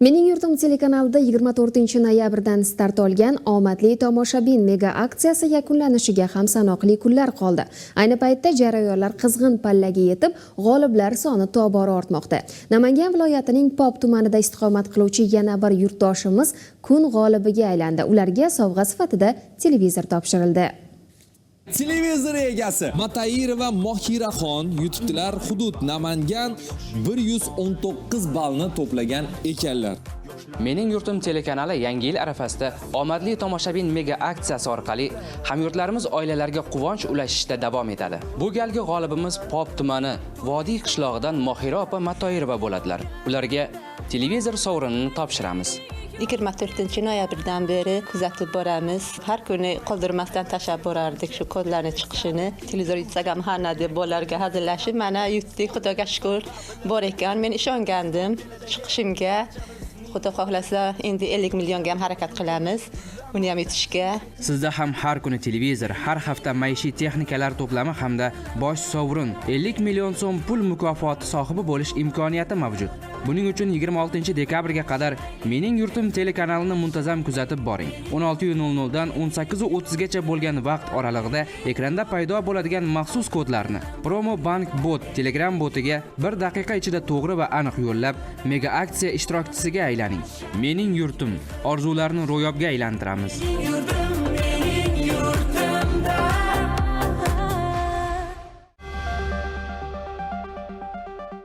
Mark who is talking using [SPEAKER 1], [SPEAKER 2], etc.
[SPEAKER 1] Mening yurtim telekanalida 24-noyabrdan start olgan omadli tomoshabin mega aksiyasi yakunlanishiga ham sanoqli kunlar qoldi. Ayni paytda jarayonlar qizg'in pallaga yetib, g'oliblar soni tobora ortmoqda. Namangan viloyatining Pop tumanida istiqomat qiluvchi yana bir yurtdoshimiz kun g'olibiga aylandi. Ularga sovg'a sifatida televizor topshirildi.
[SPEAKER 2] Televizor egasi Matayirova Mohiraxon yutibdilar. Hudud Namangan 119 ballni to'plagan ekanlar.
[SPEAKER 3] Mening yurtim telekanali Yangi yil arafasida omadli tomoshabin mega aksiyasi orqali hamyurtlarimiz oilalarga quvonch ulashishda davom etadi. Bu galgi g'olibimiz Pop tumani Vodiy qishlog'idan Mohira opa Matayirova bo'ladilar. Ularga televizor sovrinini topshiramiz.
[SPEAKER 4] 24-noyabrdan beri kuzatib boramiz. Har kuni qoldirmasdan tashlab borardik shu kodlarni chiqishini. Televizor yutsak ham hana deb bolalarga hazillashib, mana yutdik, Xudoga shukr bor ekan. Men ishongandim chiqishimga. Xudo xohlasa endi 50 millionga ham harakat qilamiz. Uni ham yutishga.
[SPEAKER 5] Sizda ham har kuni televizor, har hafta maishiy texnikalar to'plami hamda bosh sovrin 50 million so'm pul mukofoti sohibi bo'lish imkoniyati mavjud. Buning uchun 26 dekabrga qadar Mening yurtim telekanalini muntazam kuzatib boring. 16:00 dan 18:30 gacha bo'lgan vaqt oralig'ida ekranda paydo bo'ladigan maxsus kodlarni Promo Bank Bot Telegram botiga 1 daqiqa ichida to'g'ri va aniq yo'llab, mega aksiya ishtirokchisiga aylaning. Mening yurtim orzularni ro'yobga aylantiramiz.